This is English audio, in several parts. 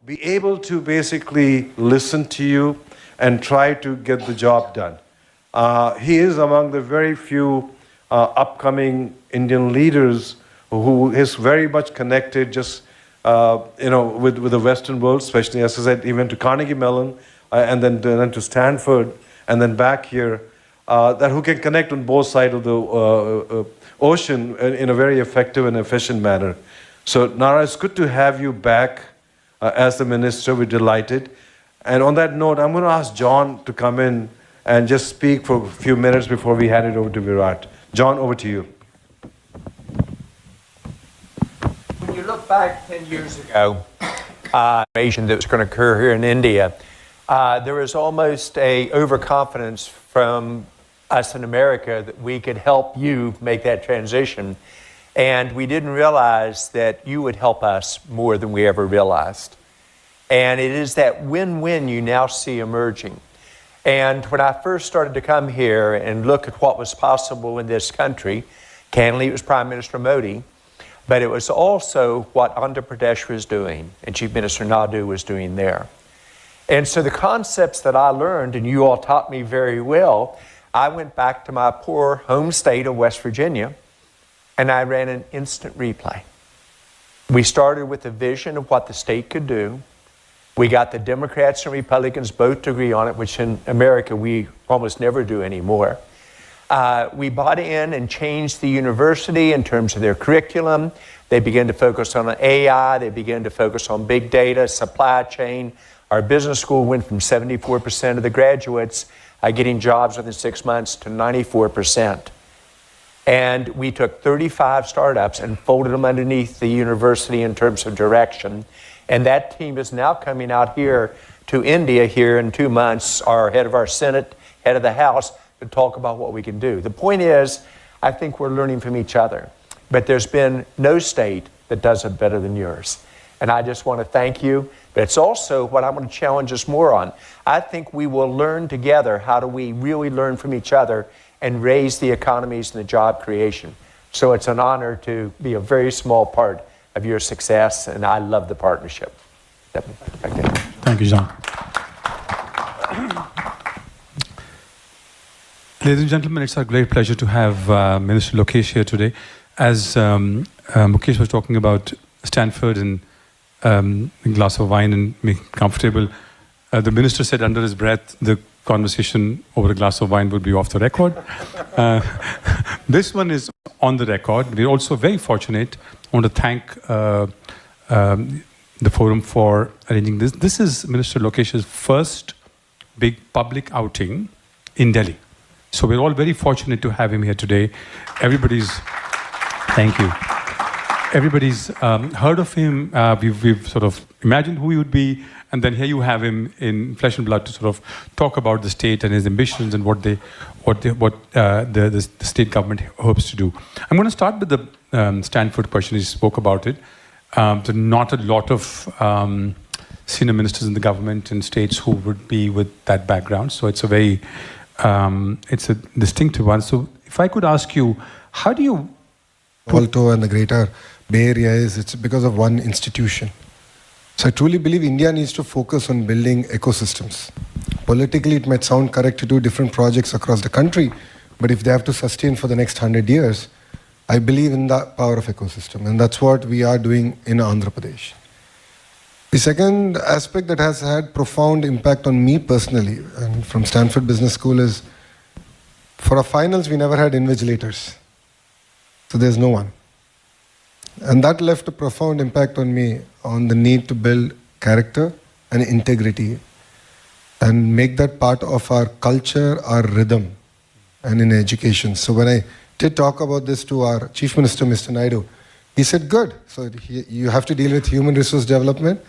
be able to basically listen to you and try to get the job done. He is among the very few upcoming Indian leaders who is very much connected just with the Western world, especially, as I said, even to Carnegie Mellon, and then to Stanford, and then back here, that who can connect on both sides of the ocean in a very effective and efficient manner. So Nara, it's good to have you back as the minister. We're delighted. And on that note, I'm going to ask John to come in and just speak for a few minutes before we hand it over to Virat. John, over to you. When you look back 10 years ago, that was going to occur here in India, there was almost a overconfidence from us in America that we could help you make that transition. And we didn't realize that you would help us more than we ever realized. And it is that win-win you now see emerging. And when I first started to come here and look at what was possible in this country, candidly it was Prime Minister Modi, but it was also what Andhra Pradesh was doing and Chief Minister Naidu was doing there. And so the concepts that I learned, and you all taught me very well, I went back to my poor home state of West Virginia, and I ran an instant replay. We started with a vision of what the state could do. We got the Democrats and Republicans both to agree on it, which in America we almost never do anymore. We bought in and changed the university in terms of their curriculum. They began to focus on AI. They began to focus on big data, supply chain. Our business school went from 74% of the graduates getting jobs within 6 months to 94%. And we took 35 startups and folded them underneath the university in terms of direction. And that team is now coming out here to India here in 2 months, our head of our Senate, head of the House, to talk about what we can do. The point is, I think we're learning from each other. But there's been no state that does it better than yours. And I just want to thank you. But it's also what I'm going to challenge us more on. I think we will learn together how do we really learn from each other and raise the economies and the job creation. So it's an honor to be a very small part of your success, and I love the partnership. Thank you, John. Ladies and gentlemen, it's our great pleasure to have Minister Lokesh here today. As Mukesh was talking about Stanford and a glass of wine and making comfortable, the minister said under his breath the conversation over a glass of wine would be off the record. This one is on the record. We're also very fortunate. I want to thank the forum for arranging this. This is Minister Lokesh's first big public outing in Delhi. So we're all very fortunate to have him here today. Thank you. Everybody's heard of him. We've sort of imagined who he would be, and then here you have him in flesh and blood to sort of talk about the state and his ambitions and what the state government hopes to do. I'm going to start with the Stanford question. He spoke about it. So not a lot of senior ministers in the government and states who would be with that background. So it's a very it's a distinctive one. So if I could ask you, how do you Alto and the greater Bay Area it's because of one institution. So I truly believe India needs to focus on building ecosystems. Politically, it might sound correct to do different projects across the country, but if they have to sustain for the next 100 years, I believe in the power of ecosystem, and that's what we are doing in Andhra Pradesh. The second aspect that has had profound impact on me personally, and from Stanford Business School, is for our finals, we never had invigilators. So there's no one. And that left a profound impact on me on the need to build character and integrity and make that part of our culture, our rhythm, and in education. So when I did talk about this to our Chief Minister, Mr. Naidu, he said, good. So you have to deal with human resource development,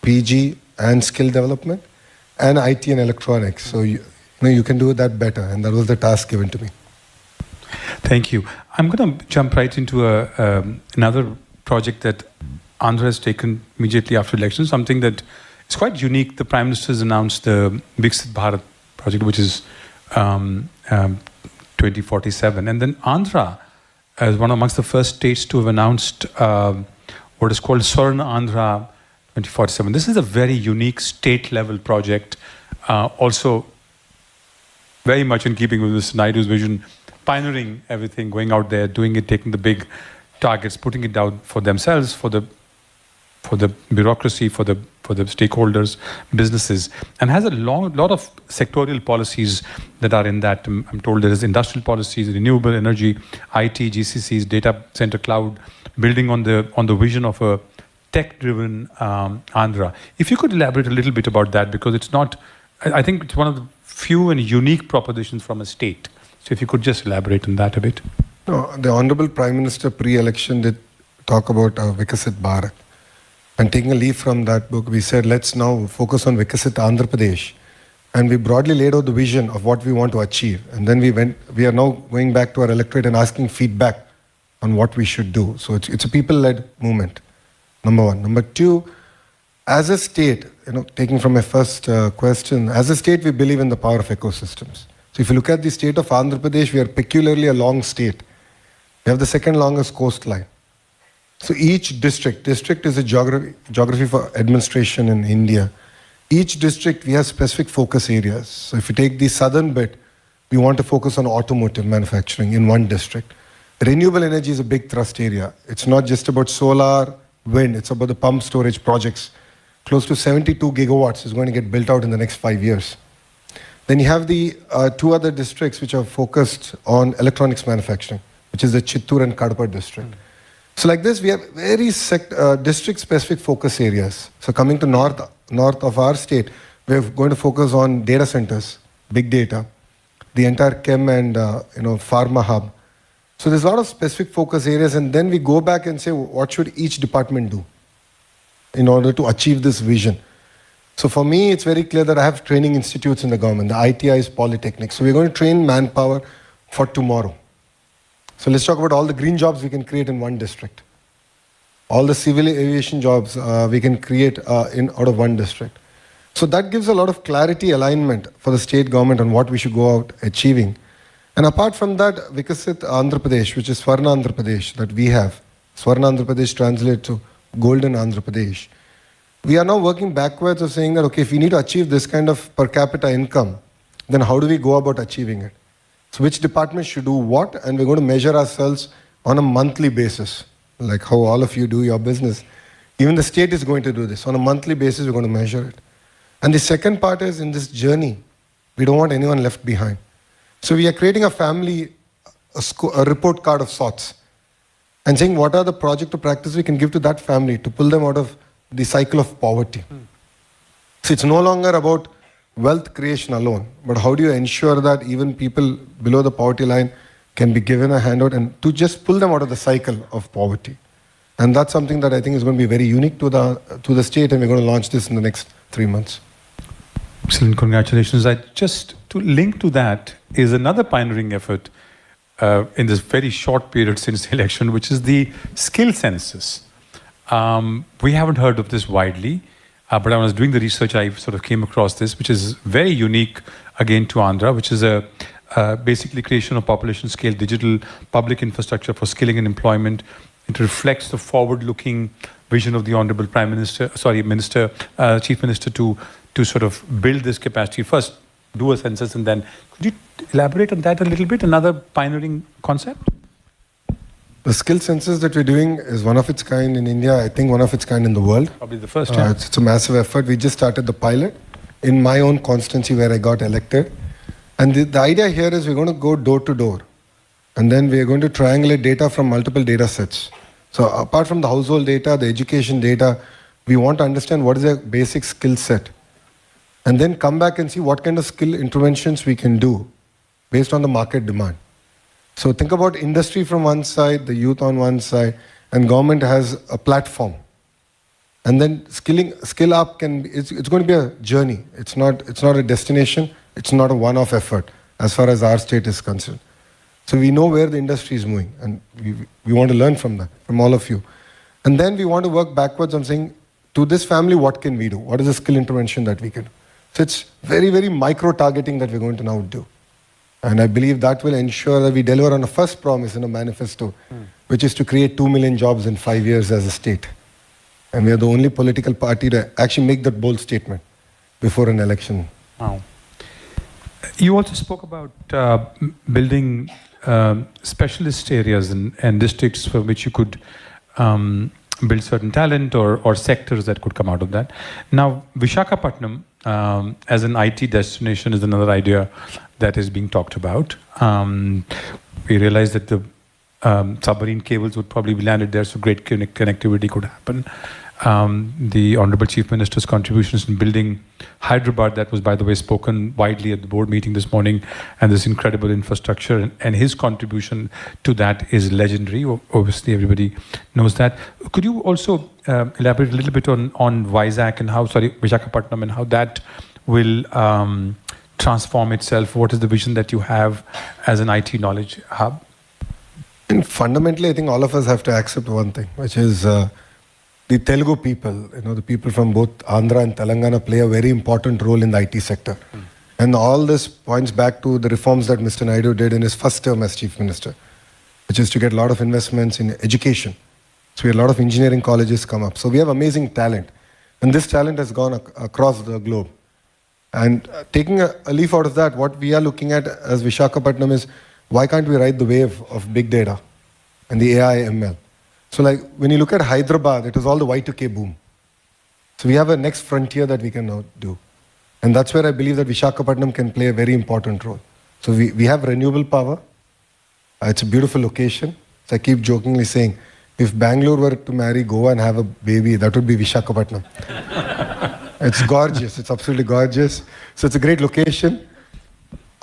PG and skill development, and IT and electronics. So you can do that better. And that was the task given to me. Thank you. I'm going to jump right into another project that Andhra has taken immediately after election, something that is quite unique. The Prime Minister has announced the 𝗩𝗏𝗏𝗏 Bharat project, which is 2047. And then Andhra, as one amongst the first states to have announced what is called Swarna Andhra 2047. This is a very unique state-level project, also very much in keeping with Mr. Naidu's vision, pioneering everything, going out there, doing it, taking the big targets, putting it down for themselves, for the bureaucracy, for the stakeholders, businesses, and has a lot of sectorial policies that are in that. I'm told there is industrial policies, renewable energy, IT, GCCs, data center, cloud, building on the vision of a tech-driven Andhra. If you could elaborate a little bit about that, because it's not, I think it's one of the few and unique propositions from a state. So if you could just elaborate on that a bit. No, the Honorable Prime Minister pre-election did talk about Vikasit Bharat. And taking a leaf from that book, we said, let's now focus on Vikasit Andhra Pradesh. And we broadly laid out the vision of what we want to achieve. And then we are now going back to our electorate and asking feedback on what we should do. So it's a people-led movement, number one. Number two, as a state, taking from my first question, as a state, we believe in the power of ecosystems. So if you look at the state of Andhra Pradesh, we are peculiarly a long state. We have the second longest coastline. So each district is a geography for administration in India. Each district, we have specific focus areas. So if you take the southern bit, we want to focus on automotive manufacturing in one district. Renewable energy is a big thrust area. It's not just about solar, wind, it's about the pump storage projects. Close to 72 gigawatts is going to get built out in the next 5 years. Then you have the two other districts which are focused on electronics manufacturing, which is the Chittoor and Kadapa district. So like this, we have very district-specific focus areas. So coming to north of our state, we're going to focus on data centers, big data, the entire chem and pharma hub. So there's a lot of specific focus areas, and then we go back and say, what should each department do in order to achieve this vision? So for me, it's very clear that I have training institutes in the government. The ITI is polytechnics. So we're going to train manpower for tomorrow. So let's talk about all the green jobs we can create in one district. All the civil aviation jobs we can create out of one district. So that gives a lot of clarity, alignment for the state government on what we should go out achieving. And apart from that, Vikasit Andhra Pradesh, which is Swarna Andhra Pradesh that we have. Swarna Andhra Pradesh translates to Golden Andhra Pradesh. We are now working backwards of saying that, okay, if we need to achieve this kind of per capita income, then how do we go about achieving it? So which department should do what, and we're going to measure ourselves on a monthly basis, like how all of you do your business. Even the state is going to do this. On a monthly basis, we're going to measure it. And the second part is, in this journey, we don't want anyone left behind. So we are creating a family, a report card of sorts, and saying what are the project or practice we can give to that family to pull them out of the cycle of poverty. So it's no longer about wealth creation alone, but how do you ensure that even people below the poverty line can be given a handout and to just pull them out of the cycle of poverty. And that's something that I think is going to be very unique to the state, and we're going to launch this in the next 3 months. Excellent, congratulations. Just to link to that is another pioneering effort in this very short period since the election, which is the skill census. We haven't heard of this widely. But when I was doing the research, I sort of came across this, which is very unique, again, to Andhra, which is a basically creation of population-scale digital public infrastructure for skilling and employment. It reflects the forward-looking vision of the Honorable Chief Minister to sort of build this capacity. First, do a census, and then could you elaborate on that a little bit? Another pioneering concept? The skill census that we're doing is one of its kind in India, I think one of its kind in the world. Probably the first time. It's a massive effort. We just started the pilot in my own constituency where I got elected. And the idea here is we're going to go door to door. And then we're going to triangulate data from multiple data sets. So apart from the household data, the education data, we want to understand what is their basic skill set. And then come back and see what kind of skill interventions we can do based on the market demand. So think about industry from one side, the youth on one side, and government has a platform. And then skill up it's going to be a journey. It's not a destination. It's not a one-off effort as far as our state is concerned. So we know where the industry is moving, and we want to learn from that, from all of you. And then we want to work backwards on saying, to this family, what can we do? What is the skill intervention that we can do? So it's very, very micro-targeting that we're going to now do. And I believe that will ensure that we deliver on a first promise in a manifesto, which is to create 2 million jobs in 5 years as a state. And we are the only political party to actually make that bold statement before an election. Wow. You also spoke about building specialist areas and districts for which you could build certain talent or sectors that could come out of that. Now, Visakhapatnam as an IT destination is another idea that is being talked about. We realize that the submarine cables would probably be landed there, so great connectivity could happen. The Honorable Chief Minister's contributions in building Hyderabad, that was, by the way, spoken widely at the board meeting this morning, and this incredible infrastructure, and his contribution to that is legendary. Obviously, everybody knows that. Could you also elaborate a little bit on Visakhapatnam, and how that will transform itself? What is the vision that you have as an IT knowledge hub? And fundamentally, I think all of us have to accept one thing, which is the Telugu people, the people from both Andhra and Telangana play a very important role in the IT sector. And all this points back to the reforms that Mr. Naidu did in his first term as Chief Minister, which is to get a lot of investments in education. So we have a lot of engineering colleges come up. So we have amazing talent. And this talent has gone across the globe. And taking a leaf out of that, what we are looking at as Visakhapatnam is, why can't we ride the wave of big data and the AI ML? So like when you look at Hyderabad, it was all the Y2K boom. So we have a next frontier that we can now do. And that's where I believe that Visakhapatnam can play a very important role. So we have renewable power. It's a beautiful location. So I keep jokingly saying, if Bangalore were to marry Goa and have a baby, that would be Visakhapatnam. It's gorgeous. It's absolutely gorgeous. So it's a great location.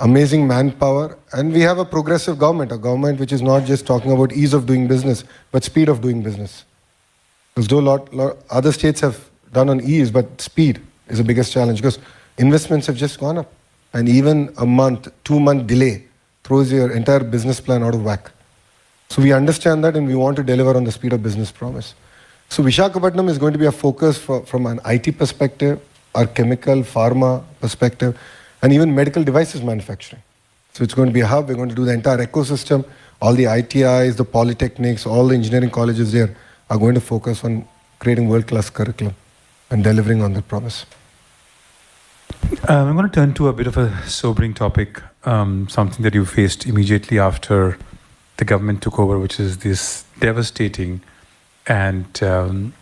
Amazing manpower, and we have a progressive government, a government which is not just talking about ease of doing business, but speed of doing business. Because though lot other states have done on ease, but speed is the biggest challenge, because investments have just gone up. And even a month, 2-month delay throws your entire business plan out of whack. So we understand that, and we want to deliver on the speed of business promise. So Visakhapatnam is going to be a focus from an IT perspective, our chemical, pharma perspective, and even medical devices manufacturing. So it's going to be a hub. We're going to do the entire ecosystem. All the ITIs, the polytechnics, all the engineering colleges there are going to focus on creating world-class curriculum and delivering on that promise. I'm going to turn to a bit of a sobering topic, something that you faced immediately after the government took over, which is this devastating and the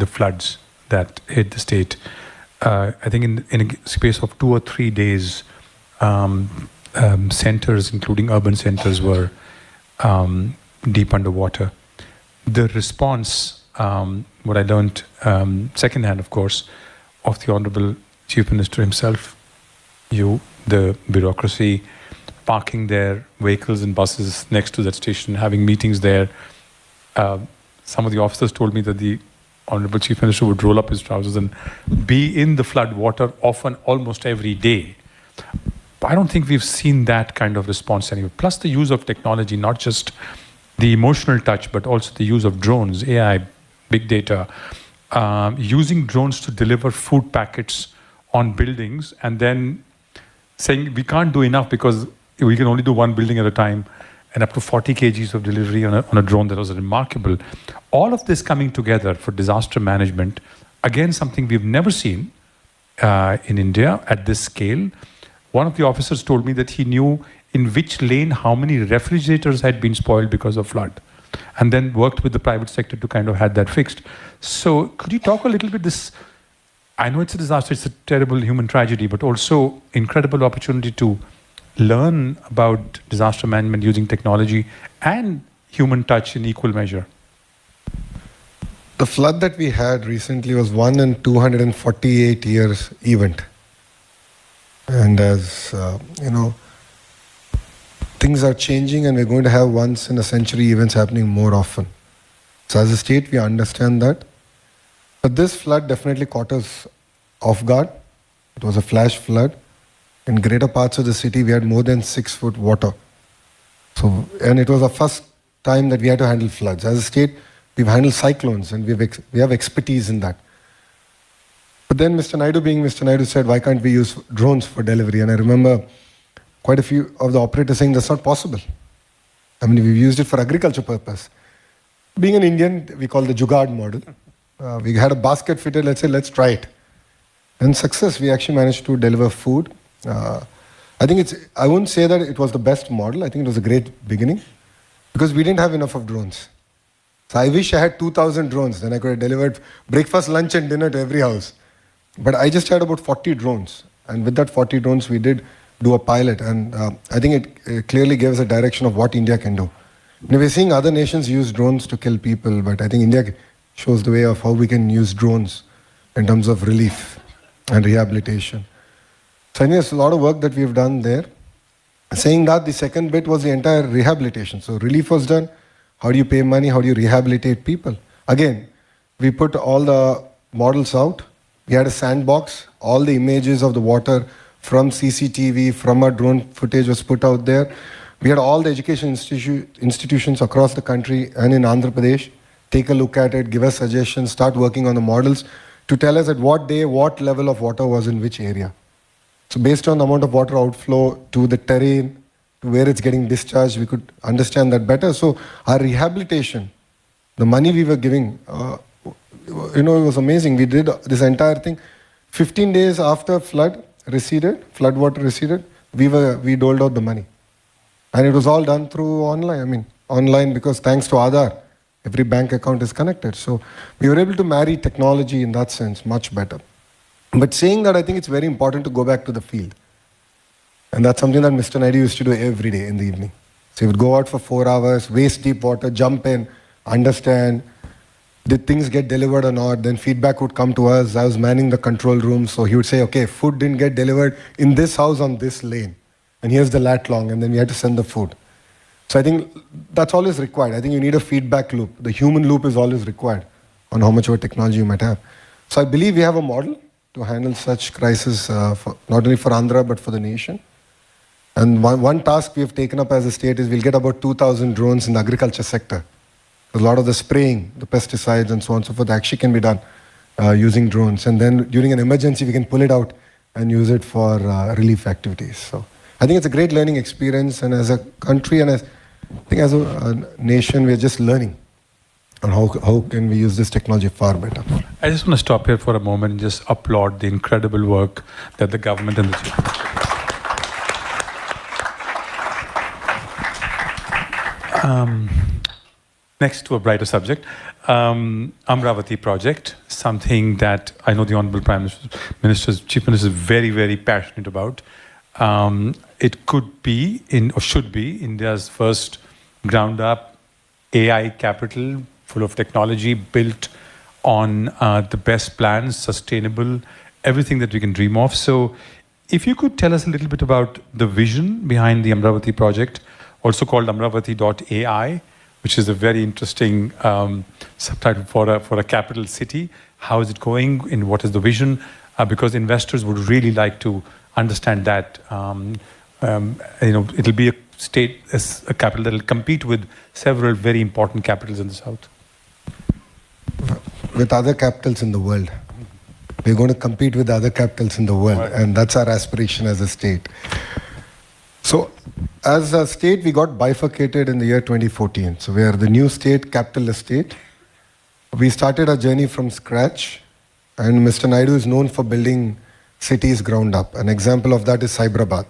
floods that hit the state. I think in a space of 2 or 3 days, centers, including urban centers, were deep underwater. The response, what I learned secondhand, of course, of the Honorable Chief Minister himself, the bureaucracy, parking their vehicles and buses next to that station, having meetings there. Some of the officers told me that the Honorable Chief Minister would roll up his trousers and be in the flood water often, almost every day. But I don't think we've seen that kind of response anywhere. Plus the use of technology, not just the emotional touch, but also the use of drones, AI, big data, using drones to deliver food packets on buildings, and then saying we can't do enough because we can only do one building at a time, and up to 40 kgs of delivery on a drone. That was remarkable. All of this coming together for disaster management, again, something we've never seen in India at this scale. One of the officers told me that he knew in which lane how many refrigerators had been spoiled because of flood, and then worked with the private sector to kind of have that fixed. So could you talk a little bit this, I know it's a disaster, it's a terrible human tragedy, but also incredible opportunity to learn about disaster management using technology and human touch in equal measure. The flood that we had recently was 1 in 248 years event. And as things are changing, and we're going to have once in a century events happening more often. So as a state, we understand that. But this flood definitely caught us off guard. It was a flash flood. In greater parts of the city, we had more than 6 foot water. So, and it was the first time that we had to handle floods. As a state, we've handled cyclones, and we have expertise in that. But then Mr. Naidu, being Mr. Naidu, said, why can't we use drones for delivery? And I remember quite a few of the operators saying that's not possible. I mean, we've used it for agriculture purpose. being an Indian, we call the Jugaad model. We had a basket fitted, let's say, let's try it. And success, we actually managed to deliver food. I think I wouldn't say that it was the best model. I think it was a great beginning because we didn't have enough of drones. So I wish I had 2,000 drones. Then I could have delivered breakfast, lunch and dinner to every house. But I just had about 40 drones. And with that 40 drones, we did do a pilot. And I think it clearly gave us a direction of what India can do. Now, we're seeing other nations use drones to kill people, but I think India shows the way of how we can use drones in terms of relief and rehabilitation. So I think there's a lot of work that we've done there. Saying that, the second bit was the entire rehabilitation. So relief was done. How do you pay money? How do you rehabilitate people? Again, we put all the models out. We had a sandbox. All the images of the water from CCTV, from our drone footage was put out there. We had all the education institutions across the country and in Andhra Pradesh take a look at it, give us suggestions, start working on the models to tell us at what day, what level of water was in which area. So based on the amount of water outflow to the terrain, to where it's getting discharged, we could understand that better. So our rehabilitation, the money we were giving, it was amazing. We did this entire thing. 15 days after flood water receded, we doled out the money. And it was all done through online. Online because thanks to Aadhaar, every bank account is connected. So we were able to marry technology in that sense much better. But saying that, I think it's very important to go back to the field. And that's something that Mr. Naidu used to do every day in the evening. So he would go out for 4 hours, waist deep water, jump in, understand, did things get delivered or not? Then feedback would come to us. I was manning the control room. So he would say, okay, food didn't get delivered in this house on this lane. And here's the lat long. And then we had to send the food. So I think that's always required. I think you need a feedback loop. The human loop is always required on how much of a technology you might have. So I believe we have a model to handle such crisis, not only for Andhra, but for the nation. And one task we have taken up as a state is we'll get about 2,000 drones in the agriculture sector. A lot of the spraying, the pesticides and so on and so forth actually can be done using drones. And then during an emergency, we can pull it out and use it for relief activities. So I think it's a great learning experience. And as a country and as a nation, we're just learning on how can we use this technology far better. I just want to stop here for a moment and just applaud the incredible work that the government and the chief. Next to a brighter subject, Amaravati project, something that I know the Honorable Prime Minister's Chief Minister is very, very passionate about. It could be, or should be, India's first ground-up AI capital, full of technology, built on the best plans, sustainable, everything that we can dream of. So if you could tell us a little bit about the vision behind the Amaravati project, also called Amaravati.ai, which is a very interesting subtitle for a capital city. How is it going and what is the vision? Because investors would really like to understand that. It'll be a state, a capital that will compete with several very important capitals in the south. With other capitals in the world. We're going to compete with other capitals in the world. Right. And that's our aspiration as a state. So as a state, we got bifurcated in the year 2014. So we are the new state, capitalist state. We started our journey from scratch. And Mr. Naidu is known for building cities ground up. An example of that is Hyderabad.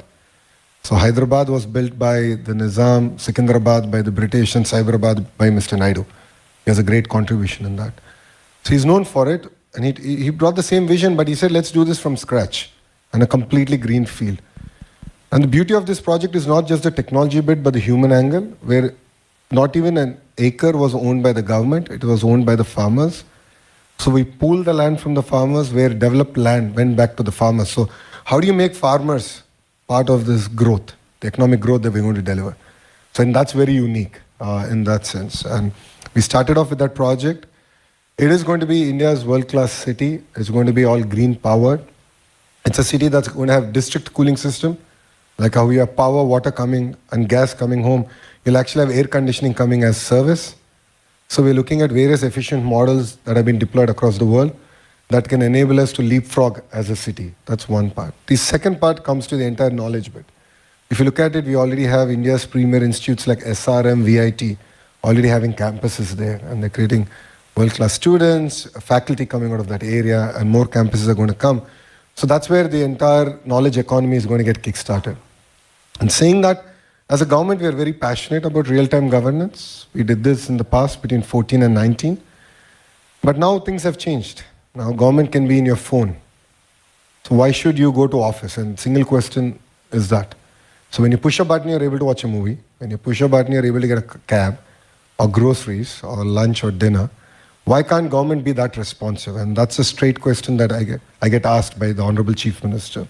So Hyderabad was built by the Nizam, Secunderabad by the British, and Cyberabad by Mr. Naidu. He has a great contribution in that. So he's known for it. And he brought the same vision, but he said, let's do this from scratch. And a completely green field. And the beauty of this project is not just the technology bit, but the human angle, where not even an acre was owned by the government, it was owned by the farmers. So we pooled the land from the farmers, where developed land went back to the farmers. So how do you make farmers part of this growth, the economic growth that we're going to deliver? So and that's very unique in that sense. And we started off with that project. It is going to be India's world-class city. It's going to be all green powered. It's a city that's going to have district cooling system. Like how we have power, water coming and gas coming home, you'll actually have air conditioning coming as service. So we're looking at various efficient models that have been deployed across the world that can enable us to leapfrog as a city. That's one part. The second part comes to the entire knowledge bit. If you look at it, we already have India's premier institutes like SRM, VIT, already having campuses there, and they're creating world-class students, faculty coming out of that area, and more campuses are going to come. So that's where the entire knowledge economy is going to get kickstarted. And saying that, as a government, we are very passionate about real-time governance. We did this in the past between 14 and 19. But now things have changed. Now government can be in your phone. So why should you go to office? And single question is that. So when you push a button, you're able to watch a movie. When you push a button, you're able to get a cab or groceries or lunch or dinner. Why can't government be that responsive? And that's a straight question that I get asked by the Honorable Chief Minister.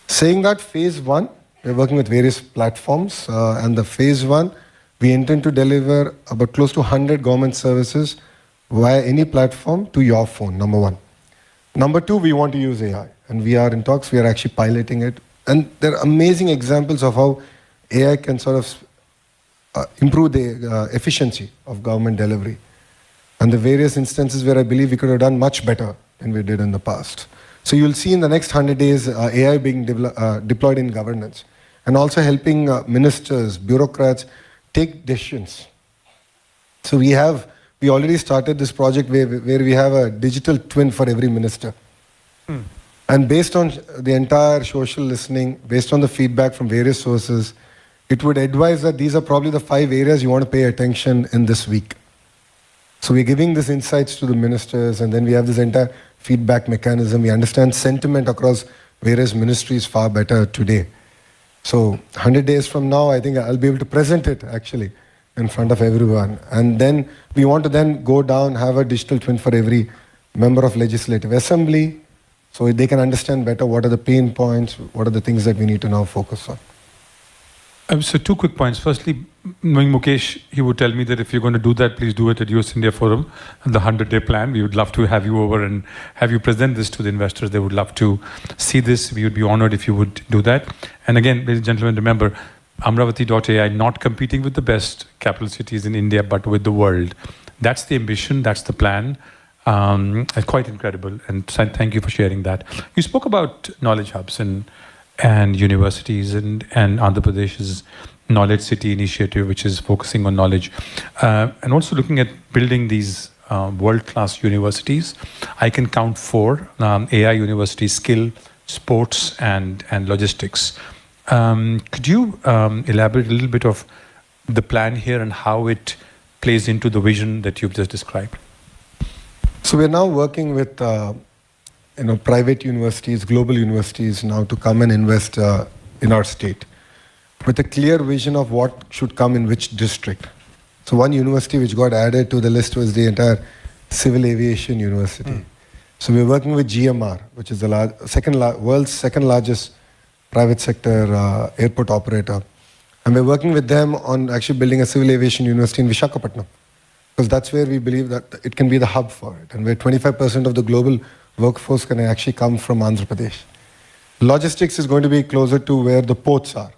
Saying that, phase one, we're working with various platforms, and the phase one, we intend to deliver about close to 100 government services via any platform to your phone, number one. Number two, we want to use AI, and we are in talks, we are actually piloting it. And there are amazing examples of how AI can sort of improve the efficiency of government delivery. And the various instances where I believe we could have done much better than we did in the past. So you'll see in the next 100 days AI being deployed in governance, and also helping ministers, bureaucrats take decisions. So we already started this project where we have a digital twin for every minister. And based on the entire social listening, based on the feedback from various sources, it would advise that these are probably the 5 areas you want to pay attention in this week. So we're giving these insights to the ministers, and then we have this entire feedback mechanism. We understand sentiment across various ministries far better today. So 100 days from now, I think I'll be able to present it actually in front of everyone. And then we want to then go down, have a digital twin for every member of Legislative Assembly, so they can understand better what are the pain points, what are the things that we need to now focus on. So 2 quick points. Firstly, knowing Mukesh, he would tell me that if you're going to do that, please do it at US India Forum, the 100-day plan. We would love to have you over and have you present this to the investors. They would love to see this. We would be honored if you would do that. And again, ladies and gentlemen, remember, 𝗓𝗏𝗡𝗏 not competing with the best capital cities in India, but with the world. That's the ambition, that's the plan. Quite incredible. And thank you for sharing that. You spoke about knowledge hubs and universities and Andhra Pradesh's Knowledge City initiative, which is focusing on knowledge, and also looking at building these world-class universities. I can count 4 AI universities: skill, sports, and logistics. Could you elaborate a little bit of the plan here and how it plays into the vision that you've just described? So we're now working with private universities, global universities now to come and invest in our state with a clear vision of what should come in which district. So one university which got added to the list was the entire Civil Aviation University. So we're working with GMR, which is the world's second largest private sector airport operator. And we're working with them on actually building a Civil Aviation University in Visakhapatnam, because that's where we believe that it can be the hub for it, and where 25% of the global workforce can actually come from Andhra Pradesh. Logistics is going to be closer to where the ports are.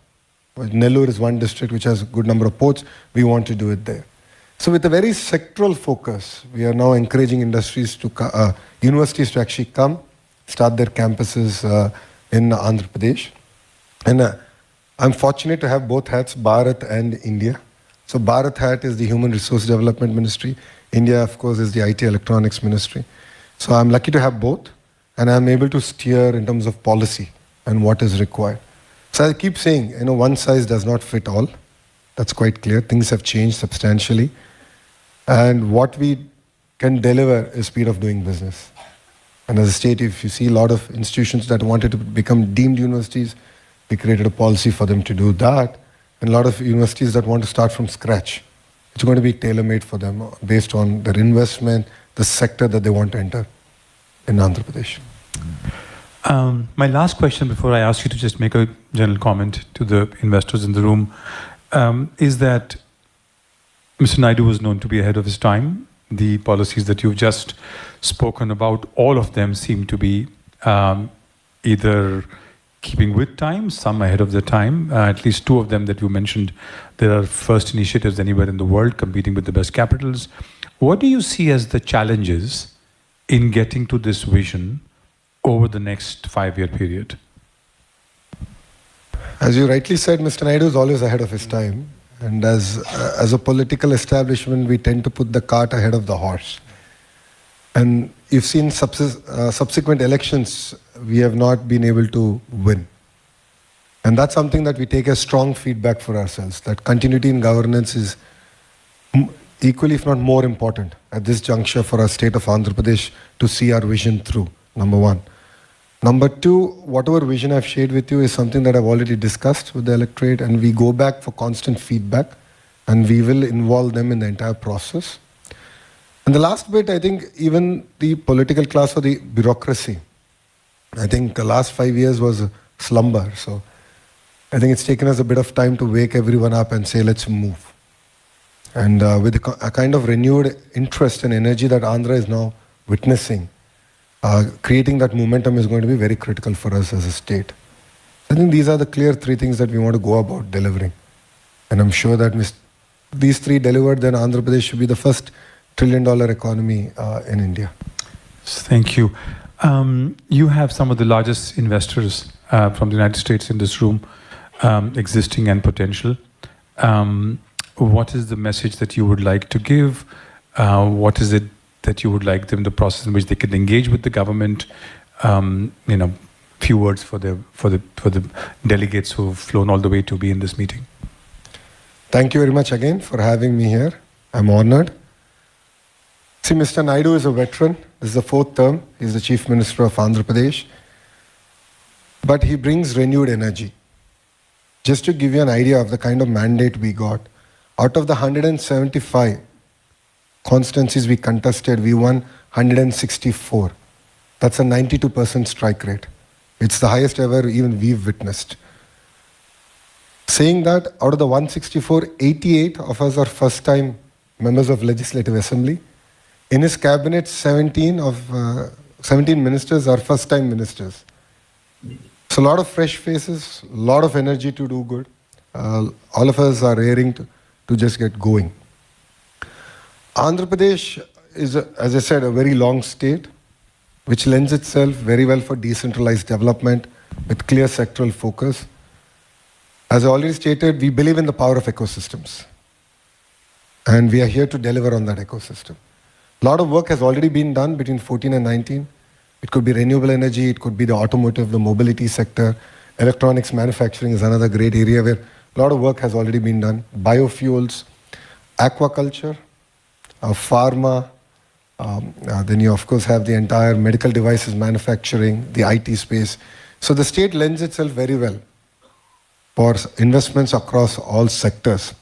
Nellore is one district which has a good number of ports. We want to do it there. So with a very sectoral focus, we are now encouraging universities to actually come, start their campuses in Andhra Pradesh. And I'm fortunate to have both hats, Bharat and India. So Bharat hat is the Human Resource Development Ministry. India, of course, is the IT Electronics Ministry. So I'm lucky to have both, and I'm able to steer in terms of policy and what is required. So I keep saying, one size does not fit all. That's quite clear. Things have changed substantially. And what we can deliver is speed of doing business. And as a state, if you see a lot of institutions that wanted to become deemed universities, we created a policy for them to do that. And a lot of universities that want to start from scratch, it's going to be tailor-made for them based on their investment, the sector that they want to enter in Andhra Pradesh. My last question before I ask you to just make a general comment to the investors in the room is that Mr. Naidu was known to be ahead of his time. The policies that you've just spoken about, all of them seem to be either keeping with time, some ahead of their time. At least 2 of them that you mentioned, there are first initiatives anywhere in the world competing with the best capitals. What do you see as the challenges in getting to this vision over the next 5-year period? As you rightly said, Mr. Naidu is always ahead of his time. And as a political establishment, we tend to put the cart ahead of the horse. And you've seen subsequent elections, we have not been able to win. And that's something that we take as strong feedback for ourselves, that continuity in governance is equally, if not more important at this juncture for our state of Andhra Pradesh to see our vision through, number one. Number two, whatever vision I've shared with you is something that I've already discussed with the electorate, and we go back for constant feedback, and we will involve them in the entire process. And the last bit, I think even the political class or the bureaucracy, I think the last 5 years was a slumber. So I think it's taken us a bit of time to wake everyone up and say, let's move. And with a kind of renewed interest and energy that Andhra is now witnessing, creating that momentum is going to be very critical for us as a state. I think these are the clear three things that we want to go about delivering. And I'm sure that these three delivered, then Andhra Pradesh should be the first $1 trillion economy in India. Thank you. You have some of the largest investors from the United States in this room, existing and potential. What is the message that you would like to give? What is it that you would like them, the process in which they can engage with the government? Few words for the delegates who have flown all the way to be in this meeting. Thank you very much again for having me here. I'm honored. See, Mr. Naidu is a veteran. This is the 4th term. He's the Chief Minister of Andhra Pradesh. But he brings renewed energy. Just to give you an idea of the kind of mandate we got, out of the 175 constituencies we contested, we won 164. That's a 92% strike rate. It's the highest ever even we've witnessed. Saying that, out of the 164, 88 of us are first-time members of Legislative Assembly. In his cabinet, 17 ministers are first-time ministers. So a lot of fresh faces, a lot of energy to do good. All of us are raring to just get going. Andhra Pradesh is, as I said, a very long state, which lends itself very well for decentralized development with clear sectoral focus. As I already stated, we believe in the power of ecosystems. And we are here to deliver on that ecosystem. A lot of work has already been done between 14 and 19. It could be renewable energy, it could be the automotive, the mobility sector. Electronics manufacturing is another great area where a lot of work has already been done. Biofuels, aquaculture, pharma, then you of course have the entire medical devices manufacturing, the IT space. So the state lends itself very well for investments across all sectors.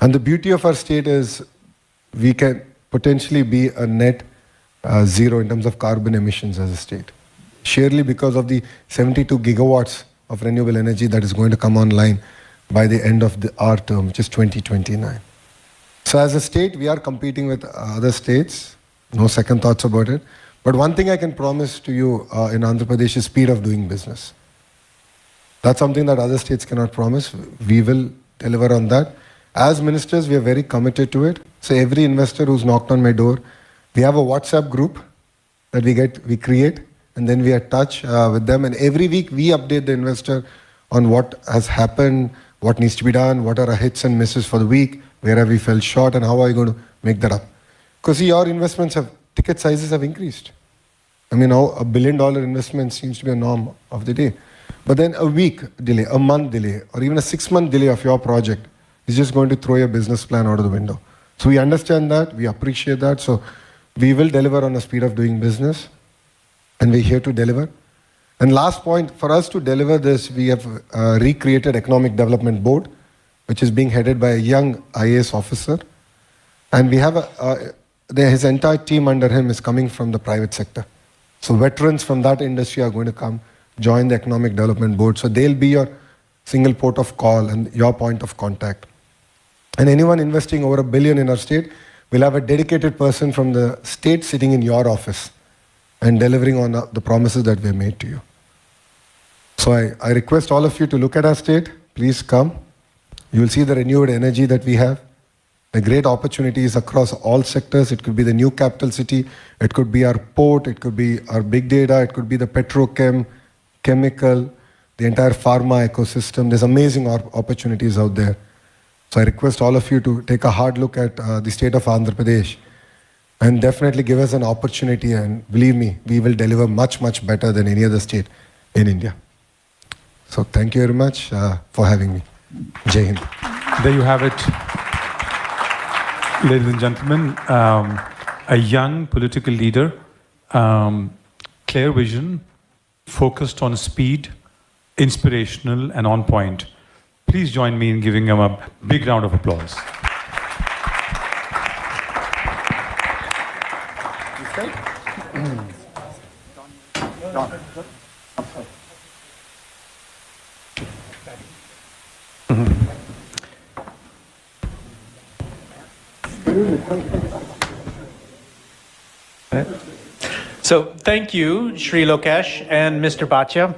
And the beauty of our state is we can potentially be a net zero in terms of carbon emissions as a state. Surely because of the 72 gigawatts of renewable energy that is going to come online by the end of our term, which is 2029. So as a state, we are competing with other states, no second thoughts about it. But one thing I can promise to you in Andhra Pradesh is speed of doing business. That's something that other states cannot promise. We will deliver on that. As ministers, we are very committed to it. So every investor who's knocked on my door, we have a WhatsApp group that we create, and then we are in touch with them. And every week we update the investor on what has happened, what needs to be done, what are our hits and misses for the week, where have we fell short, and how are you going to make that up? Because see, our investments ticket sizes have increased. I mean, now $1 billion investment seems to be a norm of the day. But then a week delay, a month delay, or even a 6-month delay of your project is just going to throw your business plan out of the window. So we understand that, we appreciate that. So we will deliver on the speed of doing business, and we're here to deliver. And last point, for us to deliver this, we have recreated Economic Development Board, which is being headed by a young IAS officer. And we have his entire team under him is coming from the private sector. So veterans from that industry are going to come, join the Economic Development Board. So they'll be your single port of call and your point of contact. And anyone investing over $1 billion in our state will have a dedicated person from the state sitting in your office and delivering on the promises that we have made to you. So I request all of you to look at our state. Please come. You will see the renewed energy that we have, the great opportunities across all sectors. It could be the new capital city, it could be our port, it could be our big data, it could be the petrochem, chemical, the entire pharma ecosystem. There's amazing opportunities out there. So I request all of you to take a hard look at the state of Andhra Pradesh and definitely give us an opportunity, and believe me, we will deliver much, much better than any other state in India. So thank you very much for having me. Jai Hind. There you have it, ladies and gentlemen. A young political leader, clear vision, focused on speed, inspirational and on point. Please join me in giving him a big round of applause. So thank you, Sri Lokesh and Mr. Bhatia,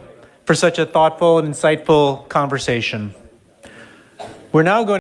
for such a thoughtful and insightful conversation. We're now going